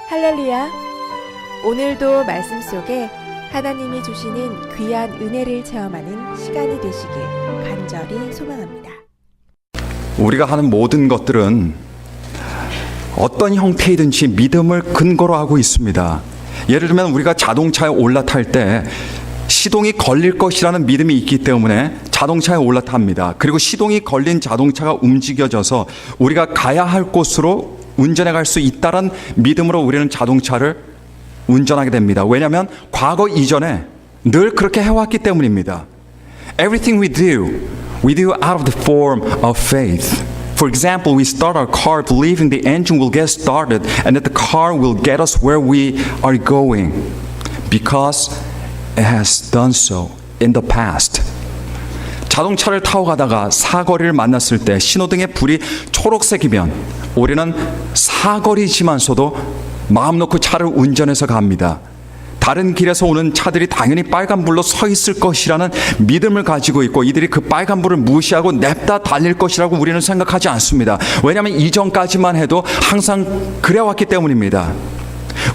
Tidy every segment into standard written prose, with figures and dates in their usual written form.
할렐루야! 오늘도 말씀 속에 하나님이 주시는 귀한 은혜를 체험하는 시간이 되시길 간절히 소망합니다. 우리가 하는 모든 것들은 어떤 형태이든지 믿음을 근거로 하고 있습니다. 예를 들면 우리가 자동차에 올라탈 때 시동이 걸릴 것이라는 믿음이 있기 때문에 자동차에 올라탑니다. 그리고 시동이 걸린 자동차가 움직여져서 우리가 가야 할 곳으로 운전해 갈 수 있다는 믿음으로 우리는 자동차를 운전하게 됩니다. 왜냐하면 과거 이전에 늘 그렇게 해왔기 때문입니다. Everything we do out of the form of faith. For example, we start our car believing the engine will get started and that the car will get us where we are going because it has done so in the past. 자동차를 타고 가다가 사거리를 만났을 때 신호등의 불이 초록색이면 우리는 사거리지만서도 마음 놓고 차를 운전해서 갑니다. 다른 길에서 오는 차들이 당연히 빨간불로 서 있을 것이라는 믿음을 가지고 있고 이들이 그 빨간불을 무시하고 냅다 달릴 것이라고 우리는 생각하지 않습니다. 왜냐하면 이전까지만 해도 항상 그래왔기 때문입니다.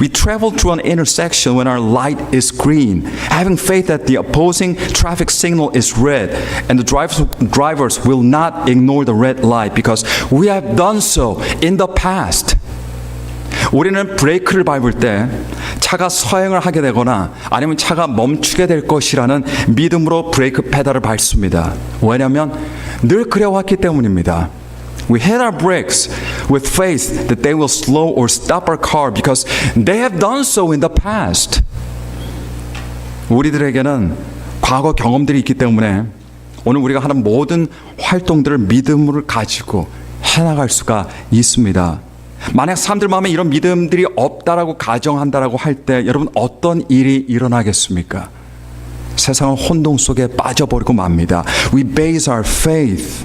We travel through an intersection when our light is green, having faith that the opposing traffic signal is red, and the drivers will not ignore the red light because we have done so in the past. 우리는 브레이크를 밟을 때 차가 서행을 하게 되거나 아니면 차가 멈추게 될 것이라는 믿음으로 브레이크 페달을 밟습니다. 왜냐하면 늘 그래왔기 때문입니다. We hit our brakes with faith that they will slow or stop our car because they have done so in the past. 우리들에게는 과거 경험들이 있기 때문에 오늘 우리가 하는 모든 활동들을 믿음을 가지고 해나갈 수가 있습니다. 만약 사람들 마음에 이런 믿음들이 없다라고 가정한다라고 할 때 여러분 어떤 일이 일어나겠습니까? 세상은 혼동 속에 빠져버리고 맙니다. We base our faith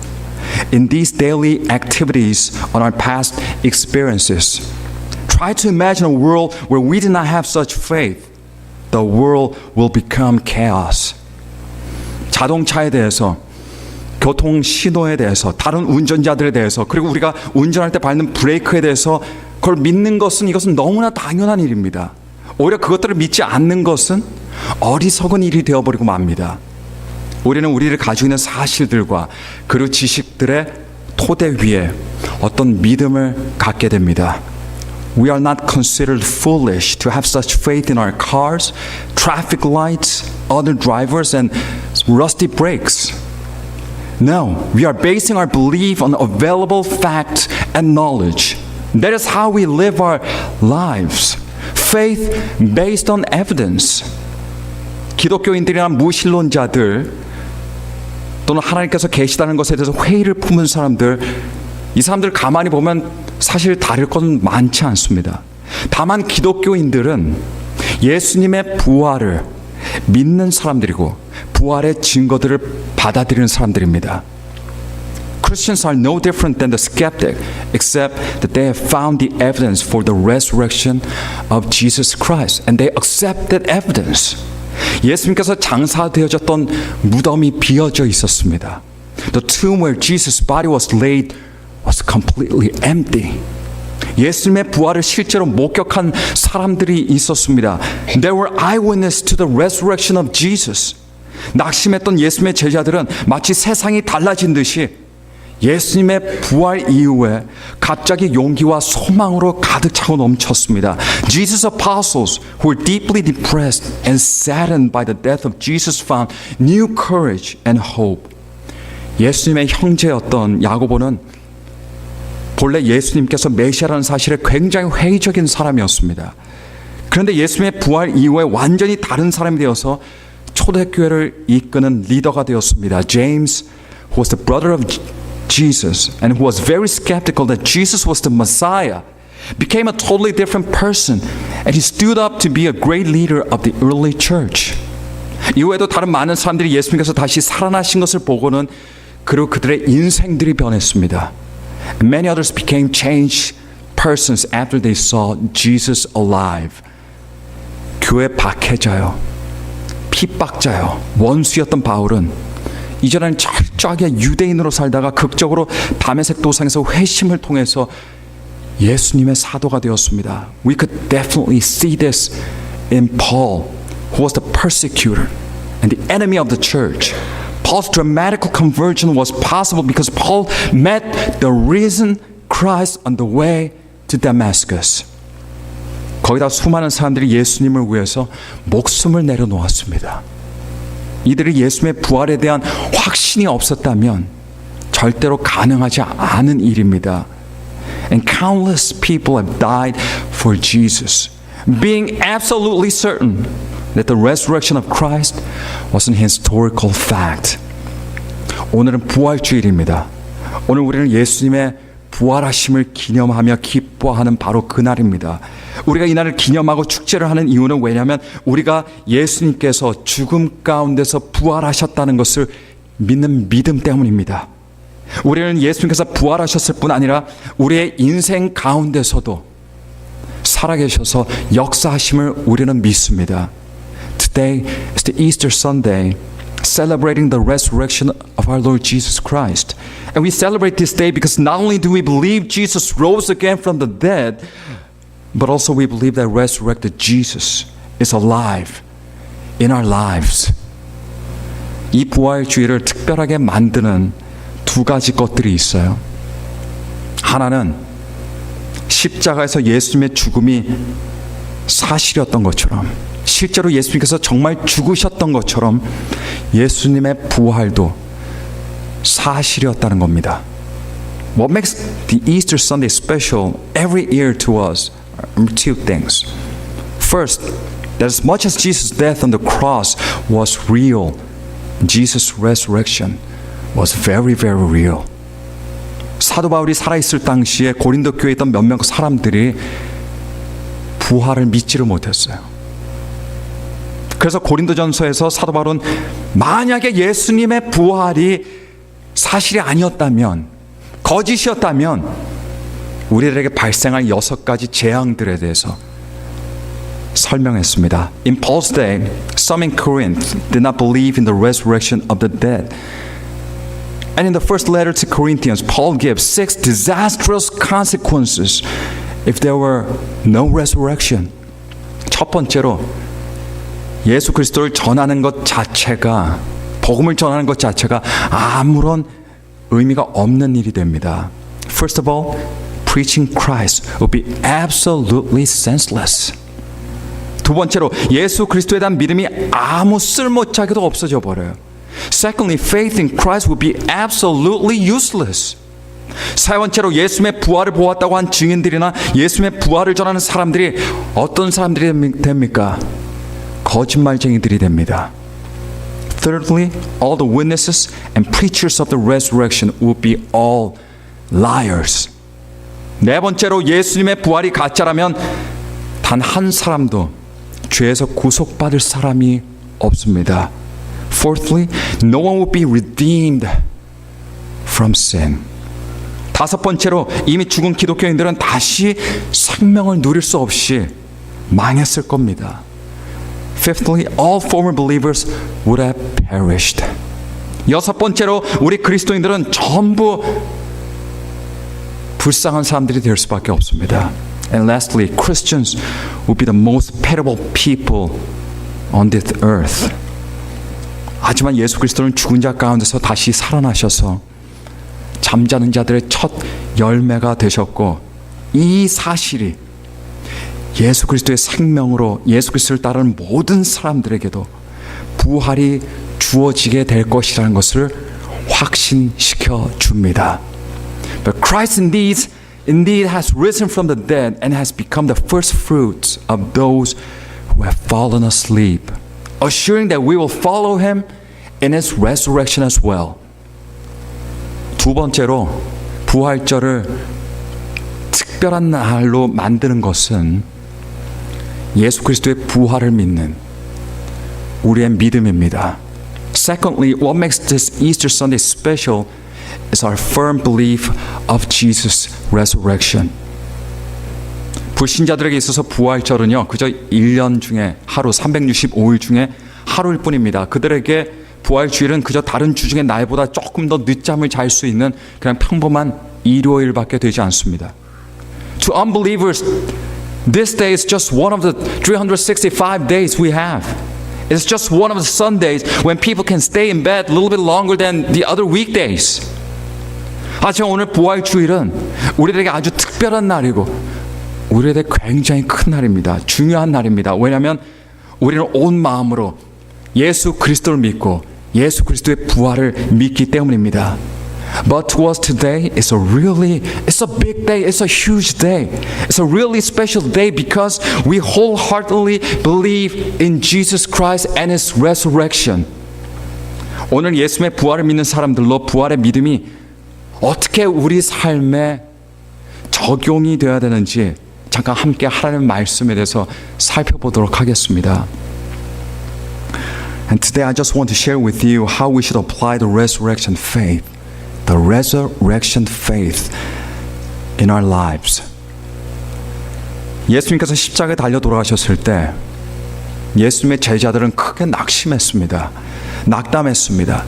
in these daily activities on our past experiences. Try to imagine a world where we did not have such faith. The world will become chaos. 자동차에 대해서, 교통 신호에 대해서, 다른 운전자들에 대해서, 그리고 우리가 운전할 때 밟는 브레이크에 대해서 그걸 믿는 것은 이것은 너무나 당연한 일입니다. 오히려 그것들을 믿지 않는 것은 어리석은 일이 되어버리고 맙니다. 우리는 우리를 가지고 있는 사실들과 그리고 지식들의 토대 위에 어떤 믿음을 갖게 됩니다. We are not considered foolish to have such faith in our cars, traffic lights, other drivers, and rusty brakes. No, we are basing our belief on available facts and knowledge. That is how we live our lives. Faith based on evidence. 기독교인들이나 무신론자들 또는 하나님께서 계시다는 것에 대해서 회의를 품은 사람들, 이 사람들 가만히 보면 사실 다를 것은 많지 않습니다. 다만 기독교인들은 예수님의 부활을 믿는 사람들이고 부활의 증거들을 받아들이는 사람들입니다. Christians are no different than the skeptic, except that they have found the evidence for the resurrection of Jesus Christ, and they accept that evidence. 예수님께서 장사되어졌던 무덤이 비어져 있었습니다. The tomb where Jesus' body was laid was completely empty. 예수님의 부활을 실제로 목격한 사람들이 있었습니다. They were eyewitness to the resurrection of Jesus. 낙심했던 예수님의 제자들은 마치 세상이 달라진 듯이 예수님의 부활 이후에 갑자기 용기와 소망으로 가득 차고 넘쳤습니다. Jesus' apostles who were deeply depressed and saddened by the death of Jesus found new courage and hope. 예수님의 형제였던 야고보는 본래 예수님께서 메시아라는 사실에 굉장히 회의적인 사람이었습니다. 그런데 예수님의 부활 이후에 완전히 다른 사람이 되어서 초대교회를 이끄는 리더가 되었습니다. James, who was the brother of Jesus and who was very skeptical that Jesus was the Messiah, became a totally different person and he stood up to be a great leader of the early church. 이후에도 다른 많은 사람들이 예수님께서 다시 살아나신 것을 보고는 그리고 그들의 인생들이 변했습니다. Many others became changed persons after they saw Jesus alive. 교회 박해자요, 핍박자요, 원수였던 바울은 이전에는 철저하게 유대인으로 살다가 극적으로 다메섹 도상에서 회심을 통해서 예수님의 사도가 되었습니다. We could definitely see this in Paul, who was the persecutor and the enemy of the church. Paul's dramatic conversion was possible because Paul met the risen Christ on the way to Damascus. 거기다 수많은 사람들이 예수님을 위해서 목숨을 내려놓았습니다. 이들이 예수님의 부활에 대한 확신이 없었다면 절대로 가능하지 않은 일입니다. And countless people have died for Jesus, being absolutely certain that the resurrection of Christ was an historical fact. 오늘은 부활주일입니다. 오늘 우리는 예수님의 부활하심을 기념하며 기뻐하는 바로 그날입니다. 우리가 이날을 기념하고 축제를 하는 이유는 왜냐하면 우리가 예수님께서 죽음 가운데서 부활하셨다는 것을 믿는 믿음 때문입니다. 우리는 예수님께서 부활하셨을 뿐 아니라 우리의 인생 가운데서도 살아계셔서 역사하심을 우리는 믿습니다. Today is the Easter Sunday, celebrating the resurrection of our Lord Jesus Christ. And we celebrate this day because not only do we believe Jesus rose again from the dead, but also we believe that resurrected Jesus is alive in our lives. 이 부활주의를 특별하게 만드는 두 가지 것들이 있어요. 하나는 십자가에서 예수님의 죽음이 사실이었던 것처럼, 실제로 예수님께서 정말 죽으셨던 것처럼 예수님의 부활도 사실이었다는 겁니다. What makes the Easter Sunday special every year to us are two things. First, that as much as Jesus' death on the cross was real, Jesus' resurrection was very, very real. 사도 바울이 살아있을 당시에 고린도 교회에 있던 몇몇 사람들이 부활을 믿지를 못했어요. 그래서 고린도전서에서 사도 바울은 만약에 예수님의 부활이 사실이 아니었다면, 거짓이었다면 우리들에게 발생할 6가지 재앙들에 대해서 설명했습니다. In Paul's day, some in Corinth did not believe in the resurrection of the dead. And in the first letter to Corinthians, Paul gives 6 disastrous consequences if there were no resurrection. 첫 번째로 예수 그리스도를 전하는 것 자체가, 복음을 전하는 것 자체가 아무런 의미가 없는 일이 됩니다. First of all, preaching Christ will be absolutely senseless. 두 번째로 예수 그리스도에 대한 믿음이 아무 쓸모자기도 없어져 버려요. Secondly, faith in Christ will be absolutely useless. 세 번째로 예수님의 부활을 보았다고 한 증인들이나 예수님의 부활을 전하는 사람들이 어떤 사람들이 됩니까? 거짓말쟁이들이 됩니다. Thirdly, all the witnesses and preachers of the resurrection will be all liars. 네 번째로 예수님의 부활이 가짜라면 단 한 사람도 죄에서 구속받을 사람이 없습니다. Fourthly, no one will be redeemed from sin. 다섯 번째로 이미 죽은 기독교인들은 다시 생명을 누릴 수 없이 망했을 겁니다. Fifthly, all former believers would have perished. 여섯 번째로 우리 그리스도인들은 전부 불쌍한 사람들이 될 수밖에 없습니다. And lastly, Christians will be the most pitiable people on this earth. 하지만 예수 그리스도는 죽은 자 가운데서 다시 살아나셔서 잠자는 자들의 첫 열매가 되셨고, 이 사실이 예수 그리스도의 생명으로 예수 그리스도를 따르는 모든 사람들에게도 부활이 주어지게 될 것이라는 것을 확신시켜 줍니다. But Christ indeed has risen from the dead and has become the first fruits of those who have fallen asleep, assuring that we will follow him in his resurrection as well. 두 번째로 부활절을 특별한 날로 만드는 것은 예수 그리스도의 부활을 믿는 우리의 믿음입니다. Secondly, what makes this Easter Sunday special is our firm belief of Jesus' resurrection. 불신자들에게 있어서 부활절은요, 그저 1년 중에 하루, 365일 중에 하루일 뿐입니다. 그들에게 부활주일은 그저 다른 주 중에 날보다 조금 더 늦잠을 잘 수 있는 그냥 평범한 일요일밖에 되지 않습니다. To unbelievers, this day is just one of the 365 days we have. It's just one of the Sundays when people can stay in bed a little bit longer than the other weekdays. 하지만 오늘 부활주일은 우리들에게 아주 특별한 날이고 우리들에게 굉장히 큰 날입니다. 중요한 날입니다. 왜냐하면 우리는 온 마음으로 예수 그리스도를 믿고 예수 그리스도의 부활을 믿기 때문입니다. But to us today, it's a big day, it's a huge day. It's a really special day because we wholeheartedly believe in Jesus Christ and His resurrection. 오늘 예수님의 부활을 믿는 사람들로 부활의 믿음이 어떻게 우리 삶에 적용이 되어야 되는지 잠깐 함께 하나님의 말씀에 대해서 살펴보도록 하겠습니다. And today I just want to share with you how we should apply the resurrection faith. The resurrection faith in our lives. 예수님께서 십자가에 달려 돌아가셨을 때 예수님의 제자들은 크게 낙심했습니다. 낙담했습니다.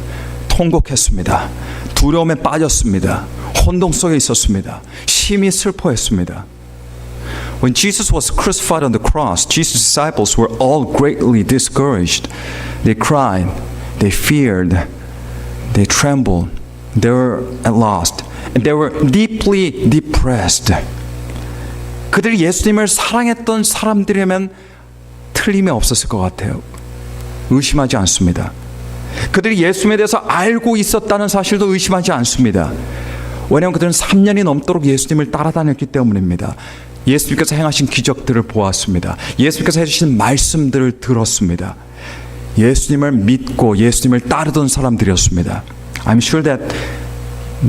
통곡했습니다. 두려움에 빠졌습니다. 혼동 속에 있었습니다. 심히 슬퍼했습니다. When Jesus was crucified on the cross, Jesus' disciples were all greatly discouraged. They cried, they feared, they trembled. They were at lost, and they were deeply depressed. 그들이 예수님을 사랑했던 사람들이라면 틀림이 없었을 것 같아요. 의심하지 않습니다. 그들이 예수님에 대해서 알고 있었다는 사실도 의심하지 않습니다. 왜냐하면 그들은 3년이 넘도록 예수님을 따라다녔기 때문입니다. 예수님께서 행하신 기적들을 보았습니다. 예수님께서 해주신 말씀들을 들었습니다. 예수님을 믿고 예수님을 따르던 사람들이었습니다. I'm sure that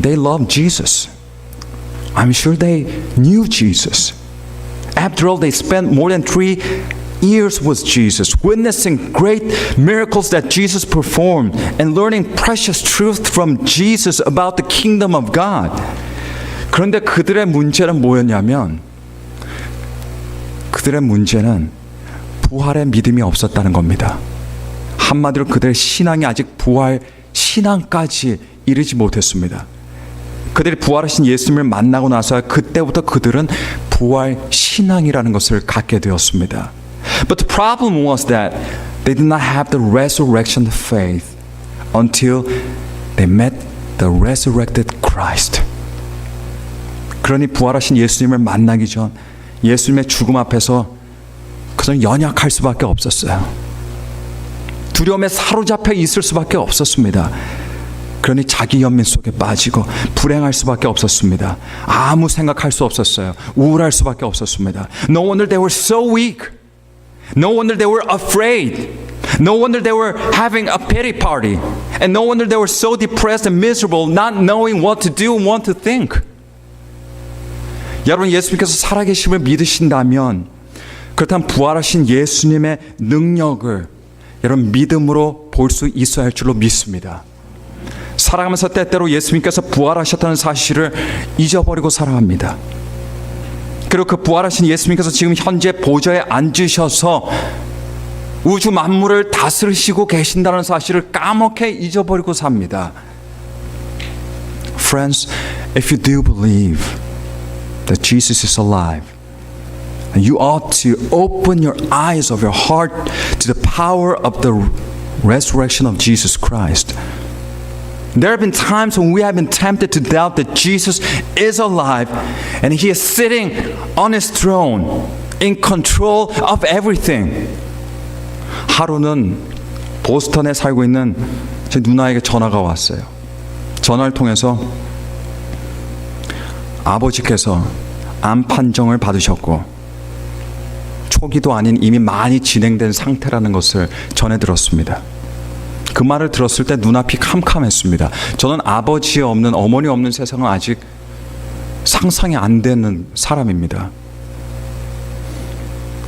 they loved Jesus. I'm sure they knew Jesus. After all, they spent more than 3 years with Jesus, witnessing great miracles that Jesus performed and learning precious truth from Jesus about the kingdom of God. 그런데 그들의 문제는 뭐였냐면 그들의 문제는 부활의 믿음이 없었다는 겁니다. 한마디로 그들의 신앙이 아직 부활 신앙까지 이르지 못했습니다. 그들이 부활하신 예수님을 만나고 나서 그때부터 그들은 부활 신앙이라는 것을 갖게 되었습니다. But the problem was that they did not have the resurrection faith until they met the resurrected Christ. 그러니 부활하신 예수님을 만나기 전 예수님의 죽음 앞에서 그들은 연약할 수밖에 없었어요. 두려움에 사로잡혀 있을 수밖에 없었습니다. 그러니 자기 연민 속에 빠지고 불행할 수밖에 없었습니다. 아무 생각할 수 없었어요. 우울할 수밖에 없었습니다. No wonder they were so weak. No wonder they were afraid. No wonder they were having a pity party. And no wonder they were so depressed and miserable, not knowing what to do and what to think. 여러분, 예수님께서 살아계심을 믿으신다면 그렇다면 부활하신 예수님의 능력을 여러분 믿음으로 볼 수 있어야 할 줄로 믿습니다. 살아가면서 때때로 예수님께서 부활하셨다는 사실을 잊어버리고 살아갑니다. 그리고 그 부활하신 예수님께서 지금 현재 보좌에 앉으셔서 우주 만물을 다스리시고 계신다는 사실을 까맣게 잊어버리고 삽니다. Friends, if you do believe that Jesus is alive, you ought to open your eyes of your heart to the power of the resurrection of Jesus Christ. There have been times when we have been tempted to doubt that Jesus is alive and He is sitting on His throne in control of everything. 하루는 보스턴에 살고 있는 제 누나에게 전화가 왔어요. 전화를 통해서 아버지께서 암 판정을 받으셨고 초기도 아닌 이미 많이 진행된 상태라는 것을 전해 들었습니다. 그 말을 들었을 때 눈앞이 캄캄했습니다. 저는 아버지 없는, 어머니 없는 세상은 아직 상상이 안 되는 사람입니다.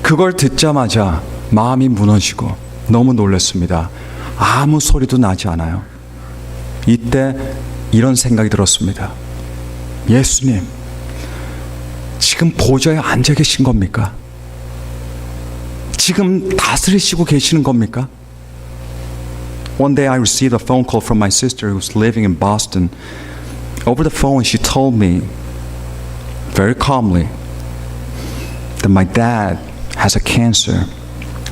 그걸 듣자마자 마음이 무너지고 너무 놀랐습니다. 아무 소리도 나지 않아요. 이때 이런 생각이 들었습니다. 예수님, 지금 보좌에 앉아 계신 겁니까? 지금 다스리시고 계시는 겁니까? One day I received a phone call from my sister who was living in Boston. Over the phone she told me very calmly that my dad has a cancer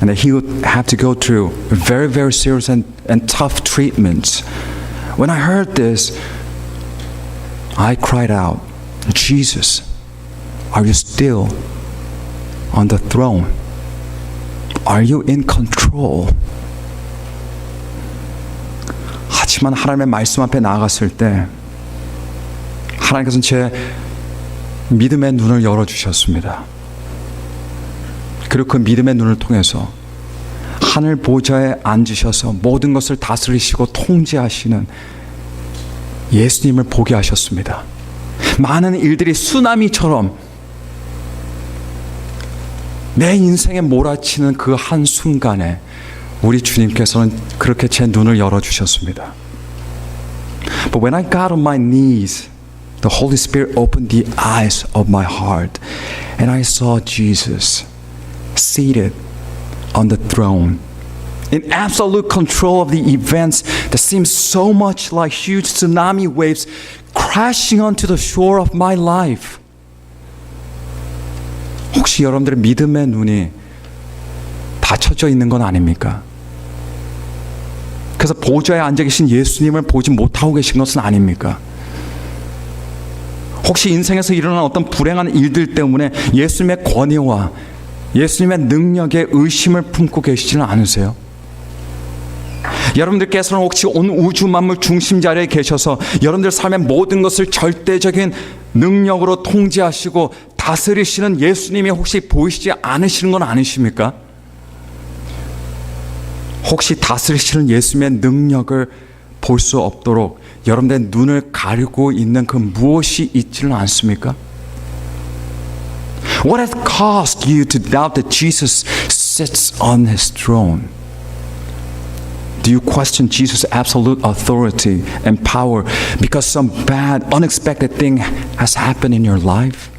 and that he would have to go through very, very serious and tough treatments. When I heard this, I cried out, Jesus, are you still on the throne? Are you in control? 하지만 하나님의 말씀 앞에 나아갔을 때 하나님께서는 제 믿음의 눈을 열어주셨습니다. 그리고 그 믿음의 눈을 통해서 하늘 보좌에 앉으셔서 모든 것을 다스리시고 통제하시는 예수님을 보게 하셨습니다. 많은 일들이 쓰나미처럼 내 인생에 몰아치는 그 한순간에 우리 주님께서는 그렇게 제 눈을 열어주셨습니다. But when I got on my knees, the Holy Spirit opened the eyes of my heart and I saw Jesus seated on the throne in absolute control of the events that seemed so much like huge tsunami waves crashing onto the shore of my life. 혹시 여러분들의 믿음의 눈이 닫혀져 있는 건 아닙니까? 그래서 보좌에 앉아 계신 예수님을 보지 못하고 계신 것은 아닙니까? 혹시 인생에서 일어난 어떤 불행한 일들 때문에 예수님의 권위와 예수님의 능력에 의심을 품고 계시지는 않으세요? 여러분들께서는 혹시 온 우주 만물 중심 자리에 계셔서 여러분들 삶의 모든 것을 절대적인 능력으로 통제하시고 다스리시는 예수님이 혹시 보이시지 않으시는 건 아니십니까? 혹시 다스리시는 예수님의 능력을 볼 수 없도록 여러분들의 눈을 가리고 있는 그 무엇이 있지는 않습니까? What has caused you to doubt that Jesus sits on his throne? Do you question Jesus' absolute authority and power because some bad, unexpected thing has happened in your life?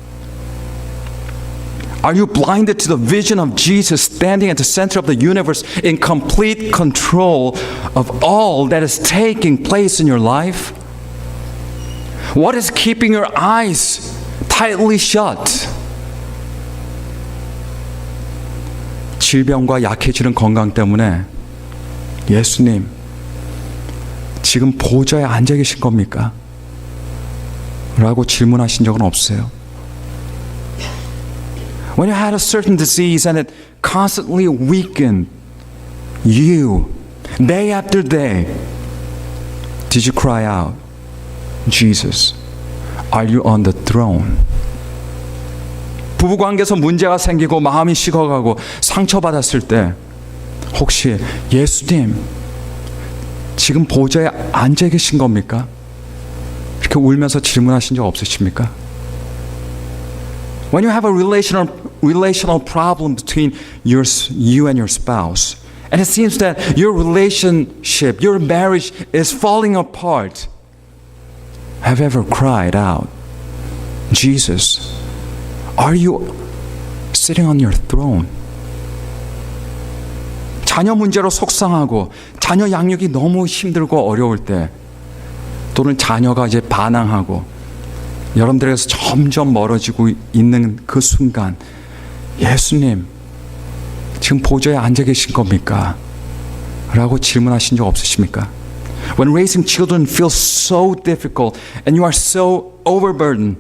Are you blinded to the vision of Jesus standing at the center of the universe in complete control of all that is taking place in your life? What is keeping your eyes tightly shut? 질병과 약해지는 건강 때문에 예수님, 지금 보좌에 앉아 계신 겁니까? 라고 질문하신 적은 없어요. When you had a certain disease and it constantly weakened you day after day, did you cry out, Jesus, are you on the throne? 부부관계에서 문제가 생기고 마음이 식어가고 상처받았을 때 혹시 예수님 지금 보좌에 앉아 계신 겁니까? 이렇게 울면서 질문하신 적 없으십니까? When you have a relational problem between you and your spouse, and it seems that your relationship, your marriage is falling apart, have you ever cried out, Jesus, are you sitting on your throne? 자녀 문제로 속상하고 자녀 양육이 너무 힘들고 어려울 때 또는 자녀가 이제 반항하고 여러분들에게서 점점 멀어지고 있는 그 순간 예수님 지금 보좌에 앉아 계신 겁니까? 라고 질문하신 적 없으십니까? When raising children feels so difficult and you are so overburdened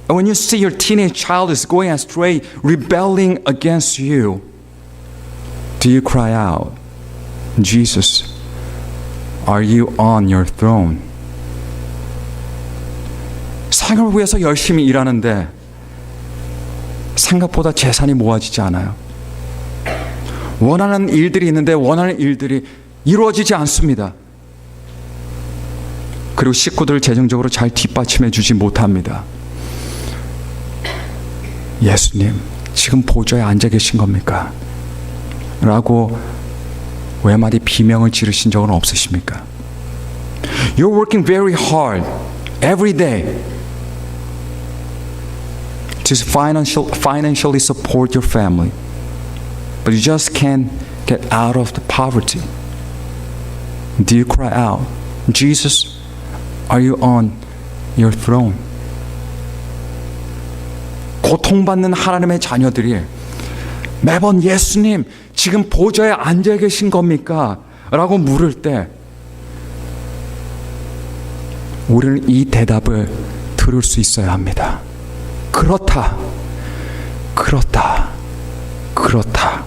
and when you see your teenage child is going astray, rebelling against you, do you cry out, Jesus, are you on your throne? 상을 위해서 열심히 일하는데 생각보다 재산이 모아지지 않아요. 원하는 일들이 있는데 원하는 일들이 이루어지지 않습니다. 그리고 식구들을 재정적으로 잘 뒷받침해 주지 못합니다. 예수님, 지금 보좌에 앉아 계신 겁니까? 라고 외마디 비명을 지르신 적은 없으십니까? You're working very hard every day to financially support your family, but you just can't get out of the poverty. Do you cry out, Jesus, are you on your throne? 고통받는 하나님의 자녀들이 매번 예수님 지금 보좌에 앉아 계신 겁니까? 라고 물을 때 우리는 이 대답을 들을 수 있어야 합니다. 그렇다. 그렇다. 그렇다.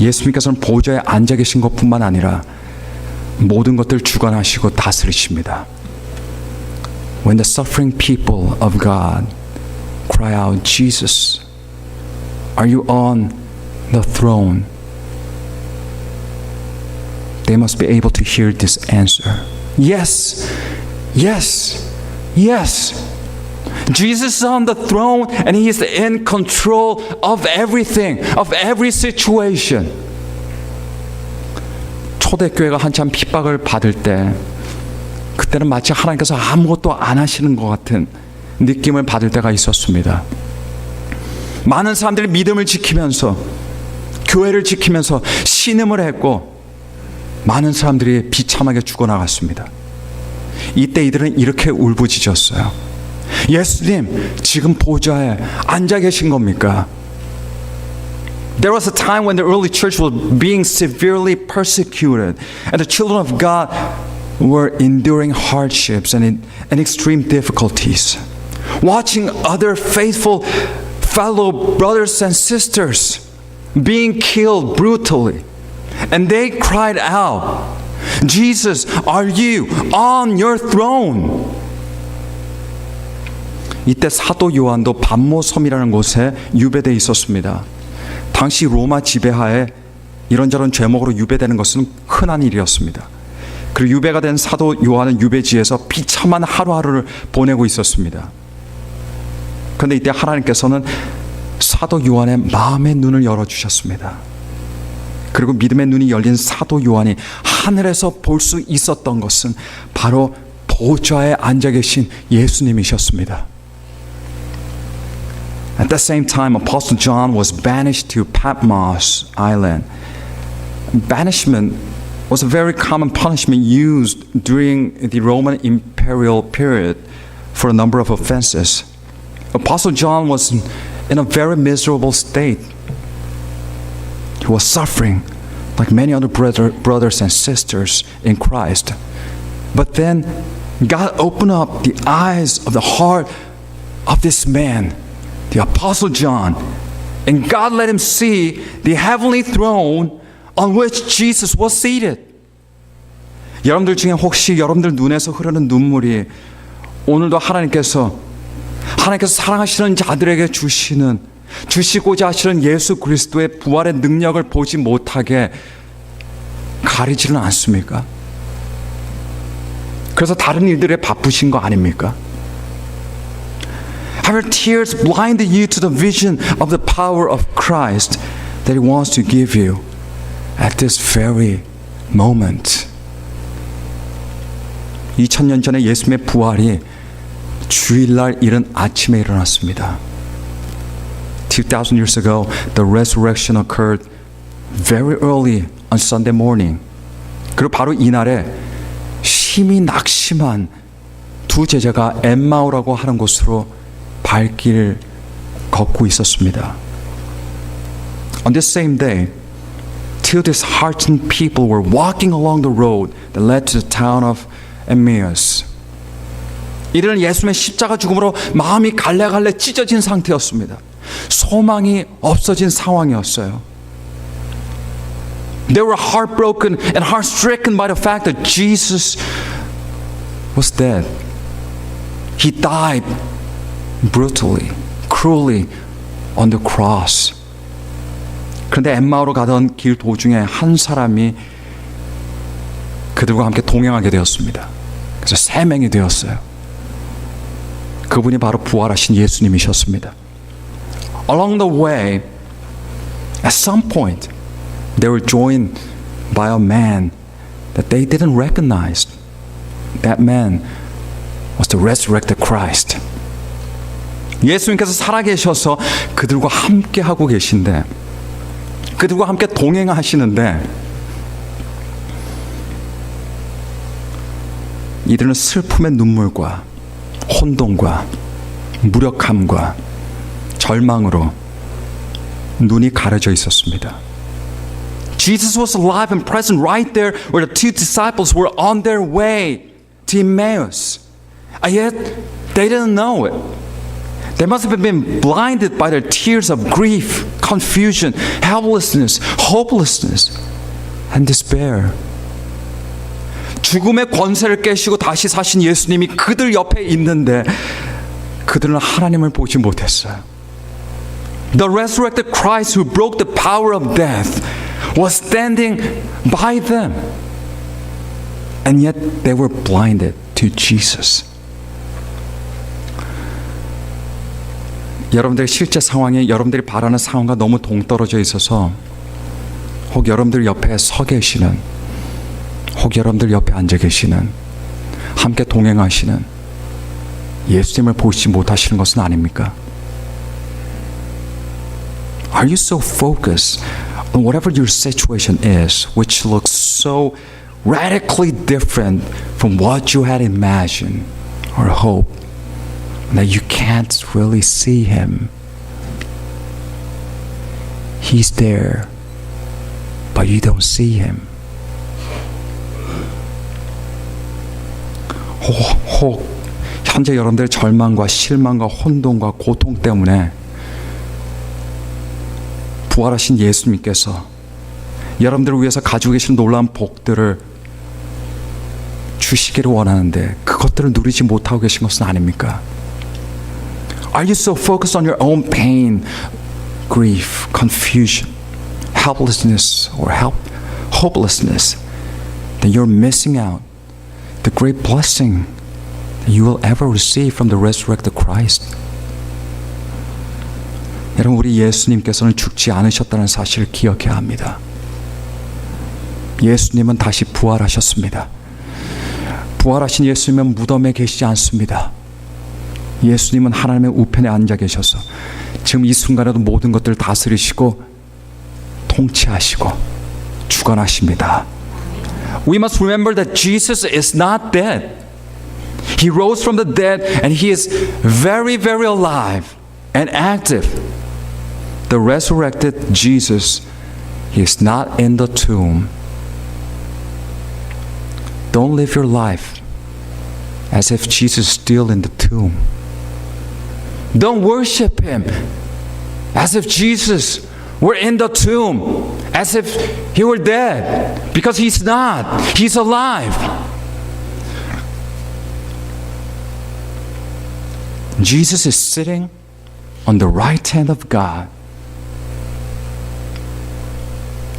예수님께서는 보좌에 앉아 계신 것뿐만 아니라 모든 것들 주관하시고 다스리십니다. When the suffering people of God cry out, Jesus, are you on the throne? They must be able to hear this answer. Yes, yes, yes. Jesus is on the throne and He is in control of everything, of every situation. 초대교회가 한참 핍박을 받을 때 그때는 마치 하나님께서 아무것도 안 하시는 것 같은 느낌을 받을 때가 있었습니다. 많은 사람들이 믿음을 지키면서 교회를 지키면서 신음을 했고 많은 사람들이 비참하게 죽어나갔습니다. 이때 이들은 이렇게 울부짖었어요. 예수님, 지금 보좌에 앉아 계신 겁니까? There was a time when the early church was being severely persecuted and the children of God were enduring hardships and extreme difficulties. Watching other faithful fellow brothers and sisters being killed brutally. And they cried out, Jesus, are you on your throne? 이때 사도 요한도 반모섬이라는 곳에 유배되어 있었습니다. 당시 로마 지배하에 이런저런 죄목으로 유배되는 것은 흔한 일이었습니다. 그리고 유배가 된 사도 요한은 유배지에서 비참한 하루하루를 보내고 있었습니다. 그런데 이때 하나님께서는 사도 요한의 마음의 눈을 열어주셨습니다. 그리고 믿음의 눈이 열린 사도 요한이 하늘에서 볼 수 있었던 것은 바로 보좌에 앉아 계신 예수님이셨습니다. At the same time, Apostle John was banished to Patmos Island. Banishment was a very common punishment used during the Roman imperial period for a number of offenses. Apostle John was in a very miserable state. He was suffering like many other brothers and sisters in Christ. But then God opened up the eyes of the heart of this man, the Apostle John, and God let him see the heavenly throne on which Jesus was seated. 여러분들 중에 혹시 여러분들 눈에서 흐르는 눈물이 오늘도 하나님께서 사랑하시는 자들에게 주시고자 하시는 예수 그리스도의 부활의 능력을 보지 못하게 가리지는 않습니까? 그래서 다른 일들에 바쁘신 거 아닙니까? Have your tears blinded you to the vision of the power of Christ that He wants to give you at this very moment? 2000년 전에 예수님의 부활이 주일날 이른 아침에 일어났습니다. 2,000 years ago, the resurrection occurred very early on Sunday morning. 그리고 바로 이날에 심히 낙심한 두 제자가 엠마오라고 하는 곳으로 발길을 걷고 있었습니다. On this same day, two disheartened people were walking along the road that led to the town of Emmaus. 이들은 예수님의 십자가 죽음으로 마음이 갈래갈래 찢어진 상태였습니다. 소망이 없어진 상황이었어요. They were heartbroken and heart-stricken by the fact that Jesus was dead. He died brutally, cruelly on the cross. 그런데 엠마오로 가던 길 도중에 한 사람이 그들과 함께 동행하게 되었습니다. 그래서 3명이 되었어요. 그분이 바로 부활하신 예수님이셨습니다. Along the way, at some point, they were joined by a man that they didn't recognize. That man was the resurrected Christ. 예수님께서 살아계셔서 그들과 함께 하고 계신데, 그들과 함께 동행하시는데, 이들은 슬픔의 눈물과 혼돈과 무력함과 절망으로 눈이 가려져 있었습니다. Jesus was alive and present right there where the two disciples were on their way to Emmaus. And yet they didn't know it. They must have been blinded by their tears of grief, confusion, helplessness, hopelessness, and despair. 죽음의 권세를 깨시고 다시 사신 예수님이 그들 옆에 있는데 그들은 하나님을 보지 못했어요. The resurrected Christ who broke the power of death was standing by them. And yet they were blinded to Jesus. 여러분들의 실제 상황이 여러분들이 바라는 상황과 너무 동떨어져 있어서 혹 여러분들 옆에 서 계시는, 혹 여러분들 옆에 앉아 계시는, 함께 동행하시는 예수님을 보시지 못하시는 것은 아닙니까? Are you so focused on whatever your situation is, which looks so radically different from what you had imagined or hoped, that you can't really see Him? He's there, but you don't see Him. 혹 현재 여러분들의 절망과 실망과 혼돈과 고통 때문에 부활하신 예수님께서 여러분들을 위해서 가지고 계신 놀라운 복들을 주시기를 원하는데 그것들을 누리지 못하고 계신 것은 아닙니까? Are you so focused on your own pain, grief, confusion, helplessness, or hopelessness that you're missing out the great blessing that you will ever receive from the resurrected Christ? 여러분, 우리 예수님께서는 죽지 않으셨다는 사실을 기억해야 합니다. 예수님은 다시 부활하셨습니다. 부활하신 예수님은 무덤에 계시지 않습니다. 예수님은 하나님의 우편에 앉아 계셔서 지금 이 순간에도 모든 것들을 다스리시고 통치하시고 주관하십니다. We must remember that Jesus is not dead. He rose from the dead and He is very, very alive and active. The resurrected Jesus, He is not in the tomb. Don't live your life as if Jesus is still in the tomb. Don't worship Him as if Jesus were in the tomb, as if He were dead, because He's not. He's alive. Jesus is sitting on the right hand of God.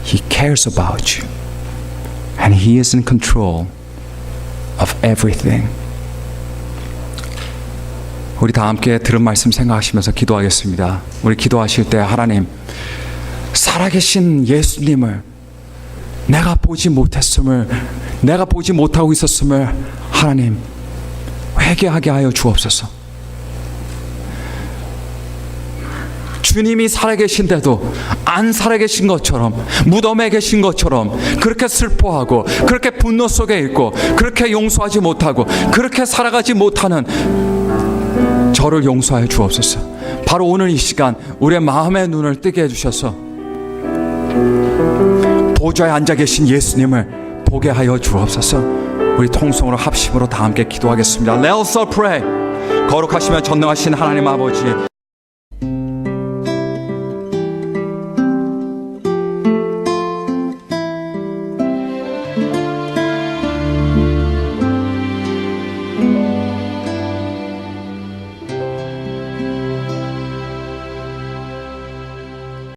He cares about you, and He is in control of everything. 우리 다 함께 들은 말씀 생각하시면서 기도하겠습니다. 우리 기도하실 때 하나님, 살아계신 예수님을 내가 보지 못했음을, 내가 보지 못하고 있었음을 하나님 회개하게 하여 주옵소서. 주님이 살아계신데도 안 살아계신 것처럼, 무덤에 계신 것처럼 그렇게 슬퍼하고 그렇게 분노 속에 있고 그렇게 용서하지 못하고 그렇게 살아가지 못하는 저를 용서하여 주옵소서. 바로 오늘 이 시간 우리의 마음의 눈을 뜨게 해주셔서 보좌에 앉아 계신 예수님을 보게 하여 주옵소서. 우리 통성으로 합심으로 다 함께 기도하겠습니다. Let us pray. 거룩하시며 전능하신 하나님 아버지,